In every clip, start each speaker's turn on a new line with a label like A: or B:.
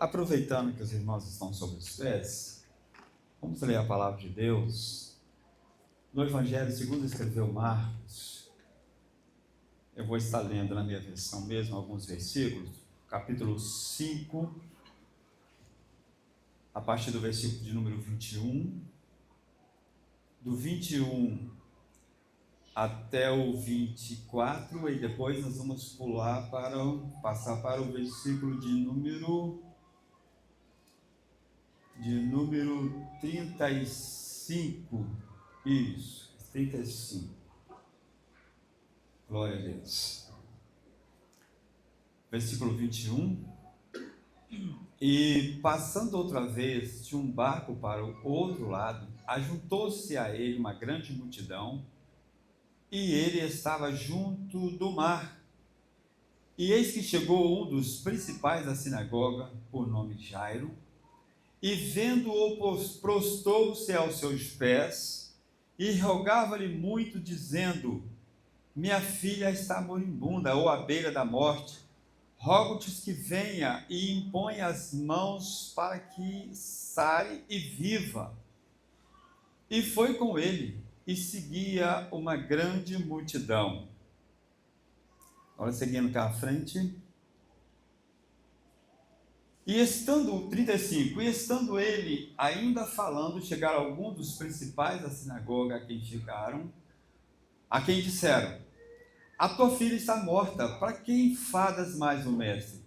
A: Aproveitando que os irmãos estão sobre os pés, vamos ler a palavra de Deus no Evangelho segundo escreveu Marcos. Eu vou estar lendo na minha versão mesmo alguns versículos, capítulo 5, a partir do versículo de número 21, do 21 até o 24, e depois nós vamos passar para o versículo de número 35, isso, 35, glória a Deus, versículo 21, e passando outra vez de um barco para o outro lado, ajuntou-se a ele uma grande multidão, e ele estava junto do mar, e eis que chegou um dos principais da sinagoga, por nome Jairo, e vendo-o, prostou-se aos seus pés, e rogava-lhe muito, dizendo: minha filha está moribunda, ou à beira da morte. Rogo-te que venha e impõe as mãos para que sare e viva. E foi com ele, e seguia uma grande multidão. Agora seguindo cá à frente. E estando, 35, e estando ele ainda falando, chegaram alguns dos principais da sinagoga a quem disseram: a tua filha está morta, para que enfadas mais o mestre?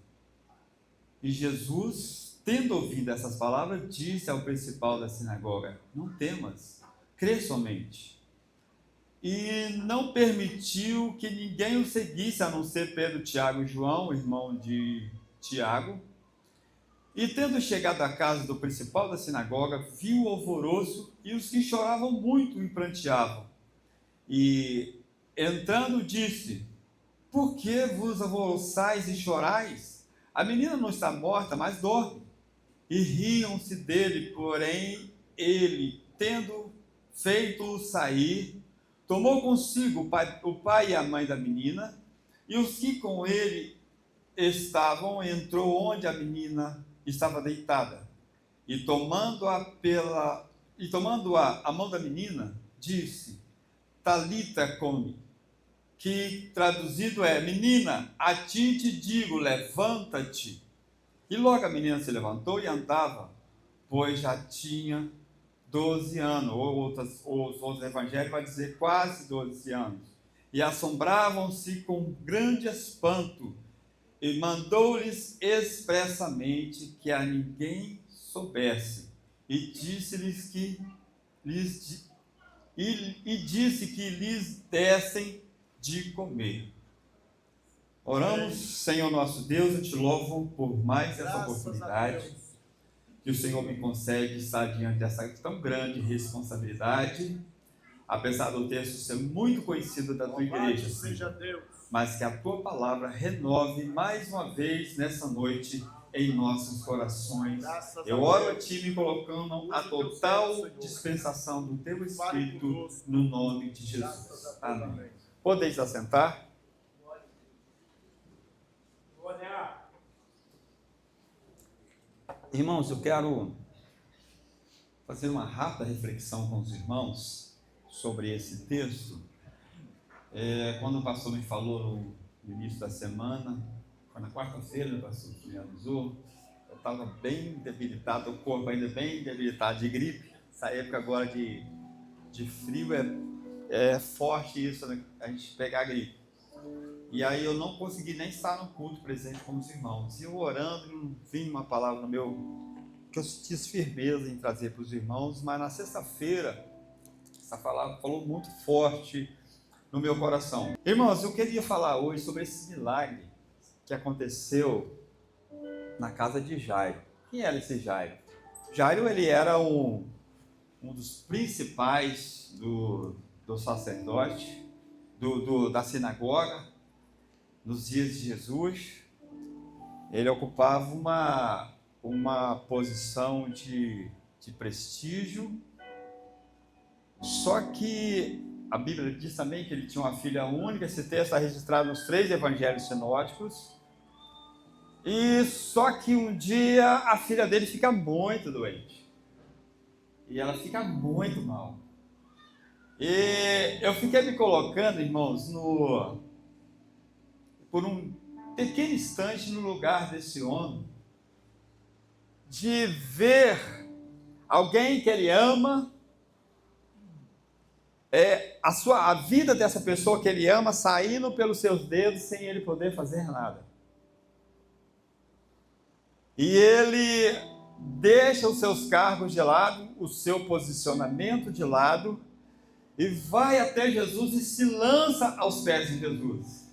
A: E Jesus, tendo ouvido essas palavras, disse ao principal da sinagoga: não temas, crê somente. E não permitiu que ninguém o seguisse, a não ser Pedro, Tiago e João, irmão de Tiago. E tendo chegado à casa do principal da sinagoga, viu o alvoroço e os que choravam muito e pranteavam. E entrando disse: por que vos alvoroçais e chorais? A menina não está morta, mas dorme. E riam-se dele, porém ele, tendo feito-o sair, tomou consigo o pai e a mãe da menina, e os que com ele estavam, entrou onde a menina estava deitada, e tomando-a a mão da menina, disse: Talita cumi, que traduzido é: menina, a ti te digo, levanta-te. E logo a menina se levantou e andava, pois já tinha 12 anos, os outros evangelhos vai dizer quase 12 anos. E assombravam-se com grande espanto, e mandou-lhes expressamente que a ninguém soubesse, e disse-lhes que disse que lhes dessem de comer. Oramos. Senhor nosso Deus, eu te louvo por mais essa oportunidade que o Senhor me concede estar diante dessa tão grande responsabilidade, apesar do texto ser muito conhecido da tua igreja, Senhor, mas que a tua palavra renove mais uma vez nessa noite em nossos corações. Eu oro a ti, me colocando a total dispensação do teu Espírito no nome de Jesus. Amém. Podeis assentar? Irmãos, eu quero fazer uma rápida reflexão com os irmãos sobre esse texto. Quando o pastor me falou no início da semana, foi na quarta-feira, o pastor me avisou, eu estava bem debilitado, o corpo ainda bem debilitado de gripe. Essa época agora de frio é forte isso, né? A gente pegar a gripe. E aí eu não consegui nem estar no culto presente com os irmãos. E eu orando, não vinha uma palavra no meu, que eu senti firmeza em trazer para os irmãos, mas na sexta-feira, essa palavra falou muito forte no meu coração. Irmãos, eu queria falar hoje sobre esse milagre que aconteceu na casa de Jairo. Quem era esse Jairo? Jairo, ele era um dos principais do sacerdote, da sinagoga, nos dias de Jesus. Ele ocupava uma posição de prestígio, só que a Bíblia diz também que ele tinha uma filha única. Esse texto está registrado nos 3 evangelhos sinóticos, E só que um dia a filha dele fica muito doente. E ela fica muito mal. E eu fiquei me colocando, irmãos, por um pequeno instante no lugar desse homem, de ver alguém que ele ama, a vida dessa pessoa que ele ama saindo pelos seus dedos sem ele poder fazer nada. E ele deixa os seus cargos de lado, o seu posicionamento de lado, e vai até Jesus e se lança aos pés de Jesus.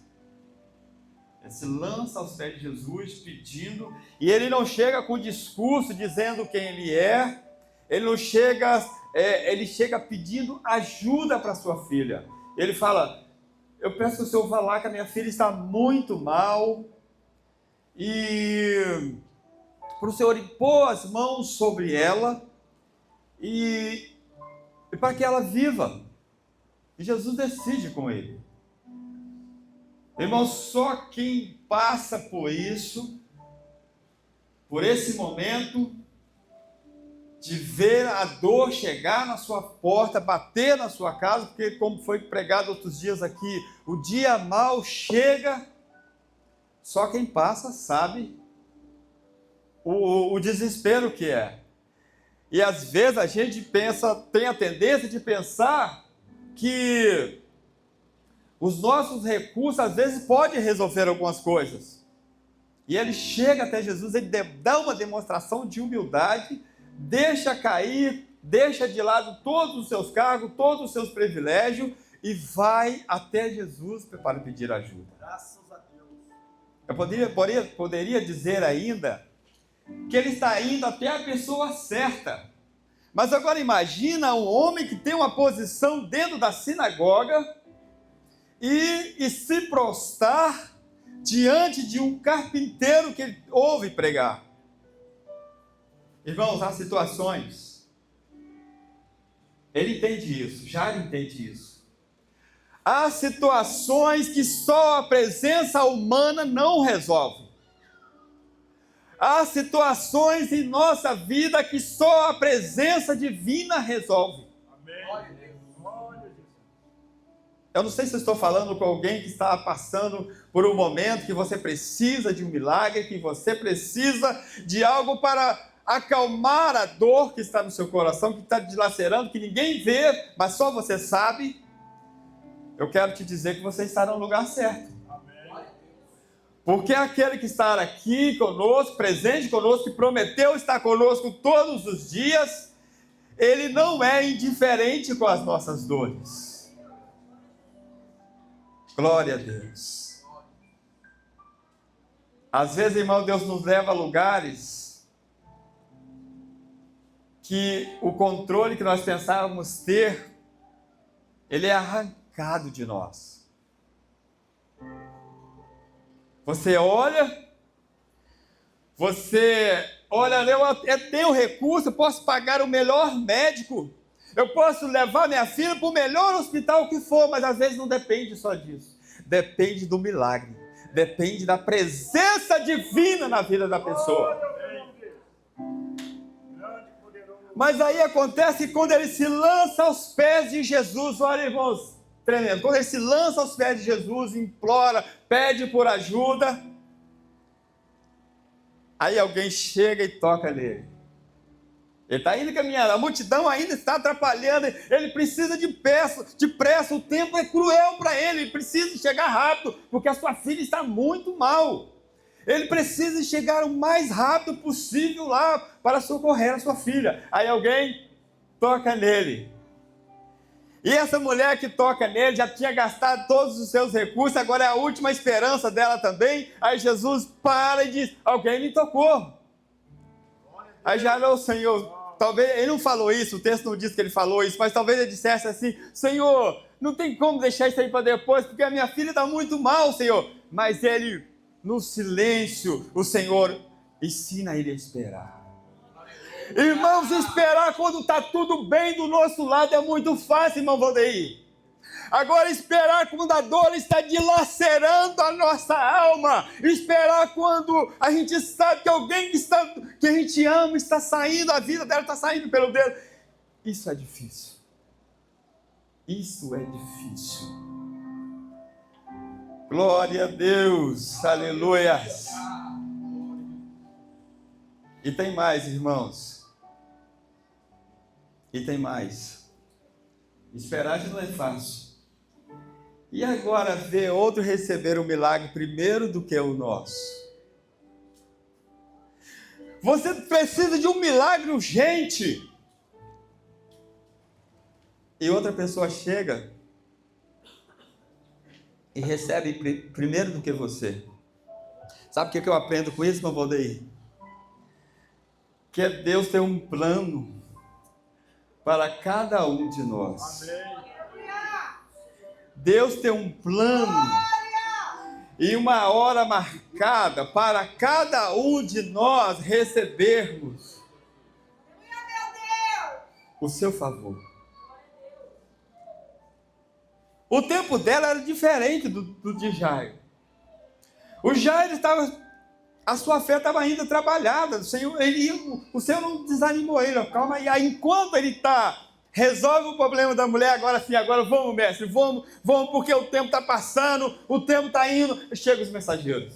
A: Ele se lança aos pés de Jesus pedindo, e ele não chega com discurso dizendo quem ele é, ele não chega, ele chega pedindo ajuda para sua filha. Ele fala: eu peço que o Senhor vá lá, que a minha filha está muito mal, e para o Senhor impor as mãos sobre ela, e para que ela viva. E Jesus decide com ele. Irmão, só quem passa por isso, por esse momento, de ver a dor chegar na sua porta, bater na sua casa, porque como foi pregado outros dias aqui, o dia mau chega, só quem passa sabe o desespero que é. E às vezes a gente tem a tendência de pensar que os nossos recursos às vezes podem resolver algumas coisas. E ele chega até Jesus, ele dá uma demonstração de humildade, deixa cair, deixa de lado todos os seus cargos, todos os seus privilégios e vai até Jesus para pedir ajuda.
B: Graças a Deus.
A: Eu poderia dizer ainda que ele está indo até a pessoa certa. Mas agora imagina um homem que tem uma posição dentro da sinagoga e se prostrar diante de um carpinteiro que ele ouve pregar. Irmãos, há situações, ele entende isso, já entende isso. Há situações que só a presença humana não resolve. Há situações em nossa vida que só a presença divina resolve.
B: Amém.
A: Eu não sei se eu estou falando com alguém que está passando por um momento que você precisa de um milagre, que você precisa de algo para acalmar a dor que está no seu coração, que está dilacerando, que ninguém vê, mas só você sabe. Eu quero te dizer que você está no lugar certo. Porque aquele que está aqui conosco, presente conosco, que prometeu estar conosco todos os dias, ele não é indiferente com as nossas dores. Glória a Deus. Às vezes, irmão, Deus nos leva a lugares que o controle que nós pensávamos ter, ele é arrancado de nós. Você olha, eu até tenho recurso, eu posso pagar o melhor médico, eu posso levar minha filha para o melhor hospital que for, mas às vezes não depende só disso. Depende do milagre, depende da presença divina na vida da pessoa. Mas aí acontece quando ele se lança aos pés de Jesus, olha, irmãos, tremendo. Quando ele se lança aos pés de Jesus, implora, pede por ajuda, aí alguém chega e toca nele. Ele está indo caminhando, a multidão ainda está atrapalhando, ele precisa de pressa, o tempo é cruel para ele precisa chegar rápido, porque a sua filha está muito mal. Ele precisa chegar o mais rápido possível lá para socorrer a sua filha. Aí alguém toca nele. E essa mulher que toca nele já tinha gastado todos os seus recursos, agora é a última esperança dela também. Aí Jesus para e diz: alguém me tocou. Aí já não, Senhor, talvez, ele não falou isso, o texto não diz que ele falou isso, mas talvez ele dissesse assim: Senhor, não tem como deixar isso aí para depois, porque a minha filha está muito mal, Senhor. Mas ele, no silêncio, o Senhor ensina ele a esperar. Irmãos, esperar quando está tudo bem do nosso lado é muito fácil, irmão Valdeir. Agora esperar quando a dor está dilacerando a nossa alma. Esperar quando a gente sabe que alguém que a gente ama está saindo, a vida dela está saindo pelo dedo. Isso é difícil. Isso é difícil. Glória a Deus. Aleluia. E tem mais, irmãos. E tem mais. Esperar já não é fácil. E agora ver outro receber o milagre primeiro do que o nosso. Você precisa de um milagre urgente. E outra pessoa chega e recebe primeiro do que você. Sabe o que eu aprendo com isso, meu Valdeir? Que Deus tem um plano para cada um de nós. Amém. Deus tem um plano e uma hora marcada para cada um de nós recebermos o seu favor. O tempo dela era diferente do de Jairo. O Jairo estava, a sua fé estava ainda trabalhada. O Senhor não desanimou ele. Calma aí, enquanto ele resolve o problema da mulher, agora sim, agora vamos, mestre, vamos, porque o tempo está passando, o tempo está indo. Chegam os mensageiros.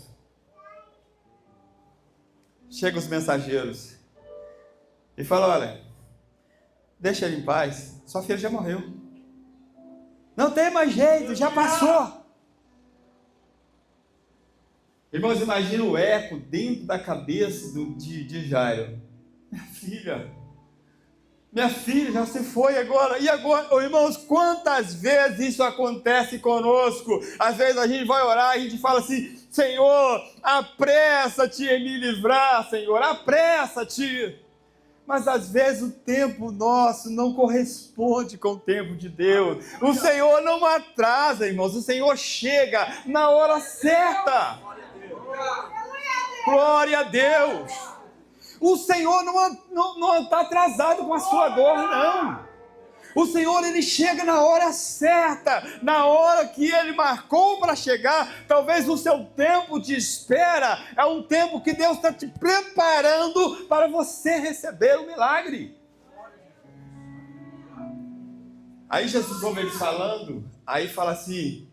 A: E falam, olha, deixa ele em paz, sua filha já morreu. Não tem mais jeito, já passou. Irmãos, imagina o eco dentro da cabeça de Jairo. Minha filha já se foi agora. E agora, irmãos, quantas vezes isso acontece conosco? Às vezes a gente vai orar e a gente fala assim, Senhor, apressa-te em me livrar, Senhor, apressa-te. Mas às vezes o tempo nosso não corresponde com o tempo de Deus. O Senhor não atrasa, irmãos, o Senhor chega na hora certa. Glória a Deus. O Senhor não está atrasado com a sua dor, não. O Senhor, Ele chega na hora certa, na hora que Ele marcou para chegar. Talvez o seu tempo de espera é um tempo que Deus está te preparando para você receber o milagre. Aí Jesus ouve eles falando, aí fala assim,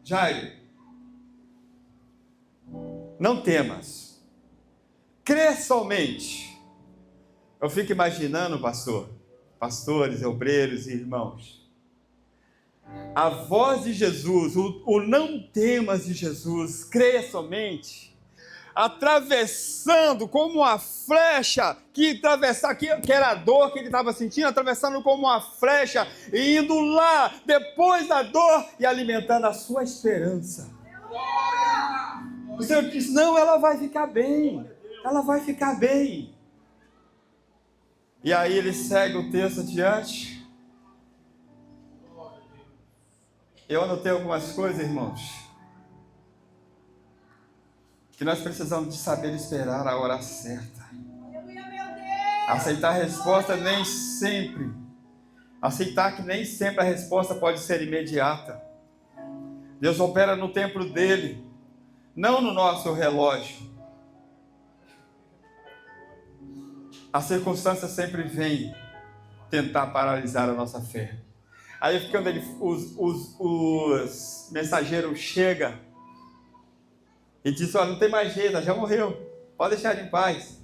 A: Jairo, não temas. Crê somente. Eu fico imaginando, pastores, obreiros e irmãos, a voz de Jesus, o não temas de Jesus, crê somente, atravessando como uma flecha, que era a dor que ele estava sentindo, atravessando como uma flecha, e indo lá, depois da dor, e alimentando a sua esperança. O Senhor diz, não, ela vai ficar bem. Ela vai ficar bem. E aí ele segue o texto adiante. Eu anotei algumas coisas, irmãos, que nós precisamos de saber esperar a hora certa. Aceitar a resposta nem sempre. Aceitar que nem sempre a resposta pode ser imediata. Deus opera no tempo dele, não no nosso relógio. A circunstância sempre vem tentar paralisar a nossa fé. Aí quando os mensageiros chegam e dizem, olha, não tem mais jeito, já morreu, pode deixar ele em paz.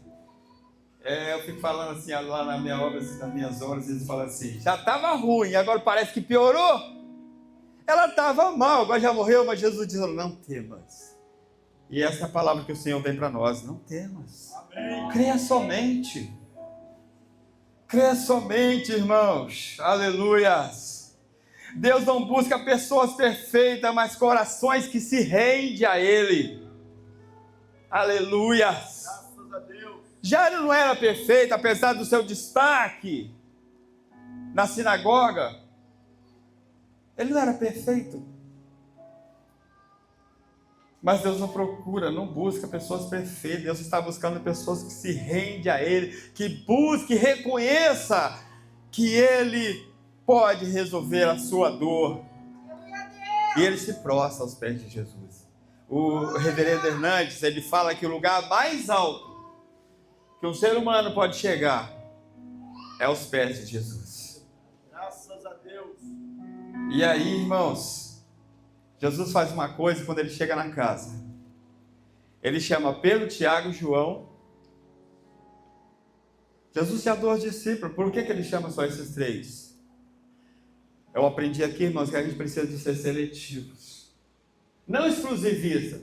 A: Eu fico falando assim, lá na minha obra, nas minhas obras, eles falam assim, já estava ruim, agora parece que piorou. Ela estava mal, agora já morreu, mas Jesus diz, não temas. E essa é a palavra que o Senhor vem para nós, não temas. Amém. Creia somente. Creia somente, irmãos. Aleluias. Deus não busca pessoas perfeitas, mas corações que se rendem a Ele. Aleluias. Graças a Deus. Jairo não era perfeito, apesar do seu destaque na sinagoga. Ele não era perfeito. Mas Deus não procura, não busca pessoas perfeitas. Deus está buscando pessoas que se rendem a Ele, que busque, reconheça que Ele pode resolver a sua dor. E ele se prostra aos pés de Jesus. O reverendo Hernandes, ele fala que o lugar mais alto que um ser humano pode chegar é aos pés de Jesus.
B: Graças a Deus.
A: E aí, irmãos, Jesus faz uma coisa quando ele chega na casa. Ele chama Pedro, Tiago e João. Jesus tinha 12 discípulos. Por que ele chama só esses 3? Eu aprendi aqui, irmãos, que a gente precisa de ser seletivos. Não exclusivistas.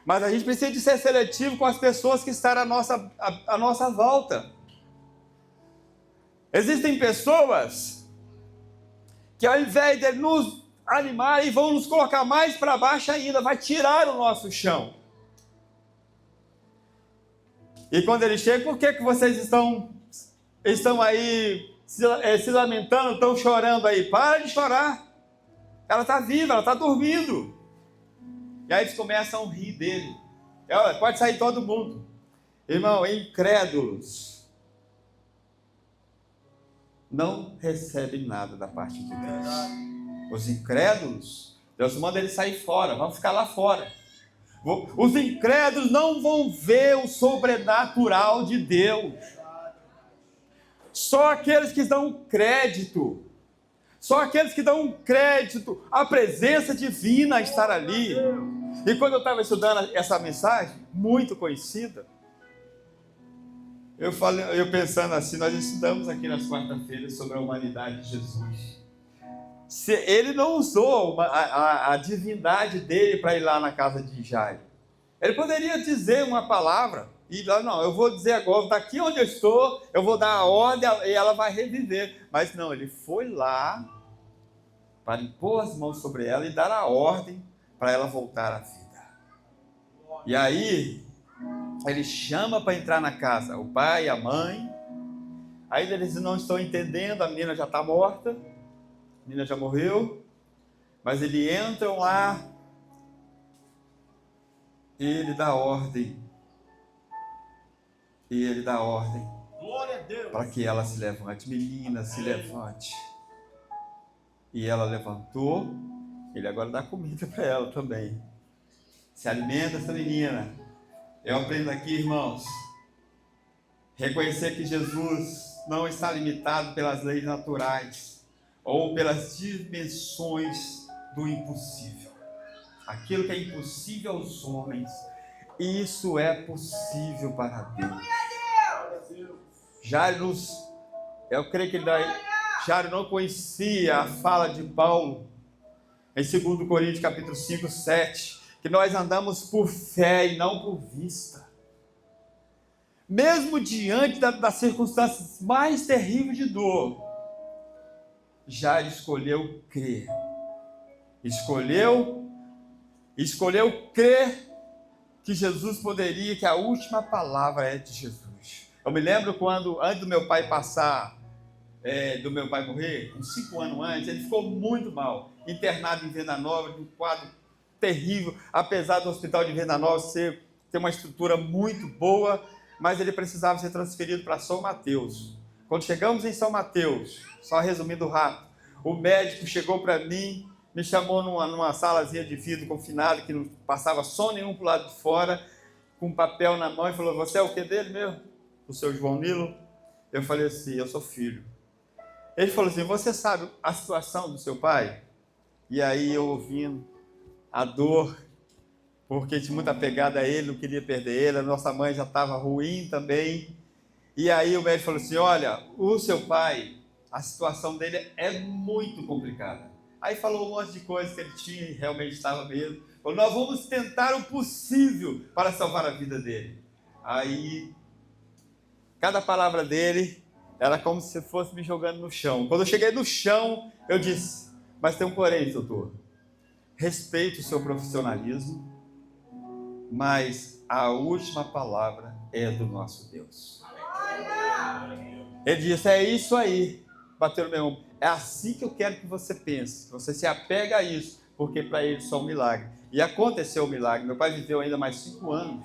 A: Mas a gente precisa de ser seletivo com as pessoas que estão à nossa volta. Existem pessoas que ao invés de nos animarem, vão nos colocar mais para baixo ainda, vai tirar o nosso chão. E quando ele chega, por que vocês estão aí se lamentando, estão chorando aí? Para de chorar. Ela está viva, ela está dormindo. E aí eles começam a rir dele. Olha, pode sair todo mundo. Irmão, incrédulos não recebem nada da parte de Deus. Os incrédulos, Deus manda eles sair fora, vão ficar lá fora. Os incrédulos não vão ver o sobrenatural de Deus. Só aqueles que dão crédito. Só aqueles que dão crédito à presença divina a estar ali. E quando eu estava estudando essa mensagem, muito conhecida, eu pensando assim, nós estudamos aqui nas quarta-feiras sobre a humanidade de Jesus. Se ele não usou a divindade dele para ir lá na casa de Jairo. Ele poderia dizer uma palavra, e lá não, eu vou dizer agora, daqui onde eu estou, eu vou dar a ordem e ela vai reviver. Mas não, ele foi lá para impor as mãos sobre ela e dar a ordem para ela voltar à vida. E aí, ele chama para entrar na casa o pai e a mãe. Aí eles não estão entendendo, a menina já está morta, a menina já morreu, mas eles entram lá e ele dá ordem. E ele dá ordem para que ela se levante. Menina, se levante. E ela levantou, ele agora dá comida para ela também. Se alimenta essa menina. Eu aprendo aqui, irmãos, reconhecer que Jesus não está limitado pelas leis naturais ou pelas dimensões do impossível. Aquilo que é impossível aos homens, isso é possível para Deus. Jairo, eu creio que Jairo não conhecia a fala de Paulo em 2 Coríntios capítulo 5, 7, que nós andamos por fé e não por vista. Mesmo diante das circunstâncias mais terríveis de dor, Jairo escolheu crer. Escolheu crer que Jesus poderia, que a última palavra é de Jesus. Eu me lembro quando, antes do meu pai do meu pai morrer, uns 5 anos antes, ele ficou muito mal, internado em Venda Nova, de um quadro terrível, apesar do hospital de Venda Nova ter uma estrutura muito boa, mas ele precisava ser transferido para São Mateus. Quando chegamos em São Mateus, só resumindo rápido, o médico chegou para mim, me chamou numa salazinha de vidro confinado, que não passava som nenhum para o lado de fora, com um papel na mão, e falou: você é o que dele mesmo? O seu João Nilo? Eu falei assim: eu sou filho. Ele falou assim: você sabe a situação do seu pai? E aí eu ouvindo a dor, porque tinha muita pegada a ele, não queria perder ele, a nossa mãe já estava ruim também. E aí o médico falou assim: olha, o seu pai, a situação dele é muito complicada. Aí falou um monte de coisas que ele tinha e realmente estava mesmo. Falou: nós vamos tentar o possível para salvar a vida dele. Aí, cada palavra dele era como se fosse me jogando no chão. Quando eu cheguei no chão, eu disse: mas tem um porém, doutor. Respeito o seu profissionalismo, mas a última palavra é do nosso Deus. Ele disse: é isso aí. Bateu no meu ombro. É assim que eu quero que você pense, que você se apega a isso, porque para ele só um milagre. E aconteceu o milagre. Meu pai viveu ainda mais 5 anos.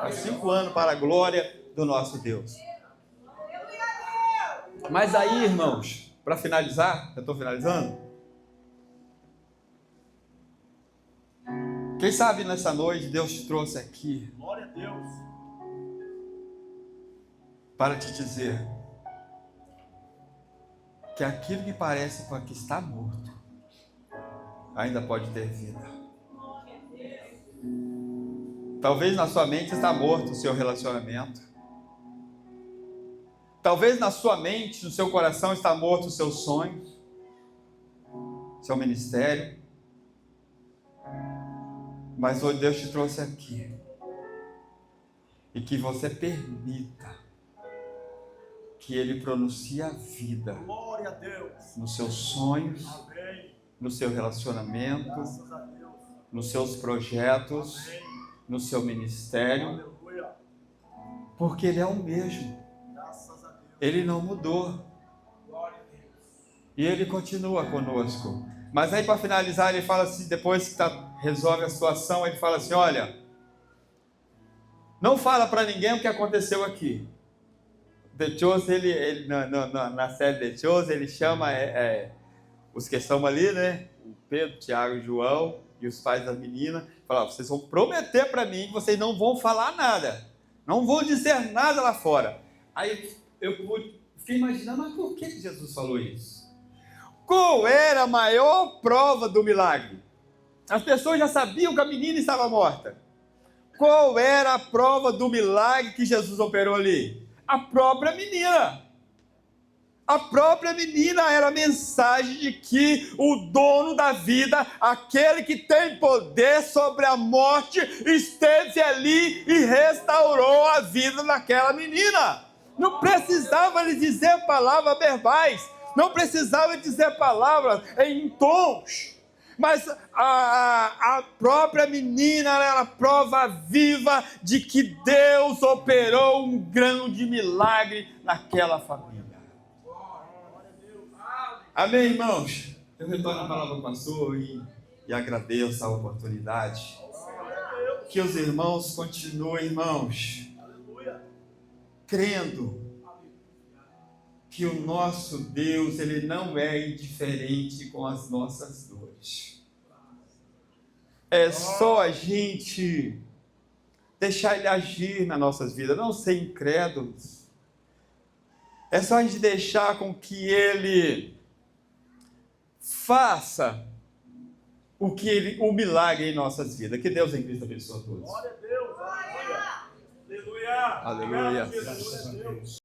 A: Mais 5 anos para a glória do nosso Deus. Mas aí, irmãos, para finalizar, eu estou finalizando. Quem sabe nessa noite Deus te trouxe aqui
B: Glória a Deus.
A: para te dizer que aquilo que parece que está morto ainda pode ter vida. Talvez na sua mente está morto o seu relacionamento. Talvez na sua mente, no seu coração está morto os seus sonhos, seu ministério. Mas hoje Deus te trouxe aqui. E que você permita que Ele pronuncie a vida.
B: Glória a Deus.
A: Nos seus sonhos,
B: Amém.
A: no seu relacionamento,
B: Graças a Deus.
A: nos seus projetos,
B: Amém.
A: no seu ministério.
B: Aleluia.
A: Porque Ele é o mesmo.
B: Graças a Deus.
A: Ele não mudou.
B: Glória a Deus.
A: E Ele continua conosco. Mas aí para finalizar ele fala assim, depois que resolve a situação, ele fala assim, olha, não fala para ninguém o que aconteceu aqui. The Chosen, ele na série The Chosen, ele chama os que estão ali, né? O Pedro, Tiago e João e os pais da menina. Fala, vocês vão prometer para mim que vocês não vão falar nada. Não vão dizer nada lá fora. Aí eu fiquei imaginando, mas por que Jesus falou isso? Qual era a maior prova do milagre? As pessoas já sabiam que a menina estava morta. Qual era a prova do milagre que Jesus operou ali? A própria menina. A própria menina era a mensagem de que o dono da vida, aquele que tem poder sobre a morte, esteve ali e restaurou a vida daquela menina. Não precisava lhe dizer palavras verbais, não precisava dizer palavras em tons, mas a própria menina era a prova viva de que Deus operou um grande milagre naquela família. Amém, irmãos? Eu retorno a palavra ao pastor e agradeço a oportunidade. Que os irmãos continuem, irmãos, crendo que o nosso Deus, Ele não é indiferente com as nossas dores. É só a gente deixar Ele agir nas nossas vidas, não ser incrédulos. É só a gente deixar com que Ele faça o milagre em nossas vidas. Que Deus em Cristo abençoe a todos.
B: Glória a Deus. Aleluia.
A: Aleluia.
B: Graças a Deus.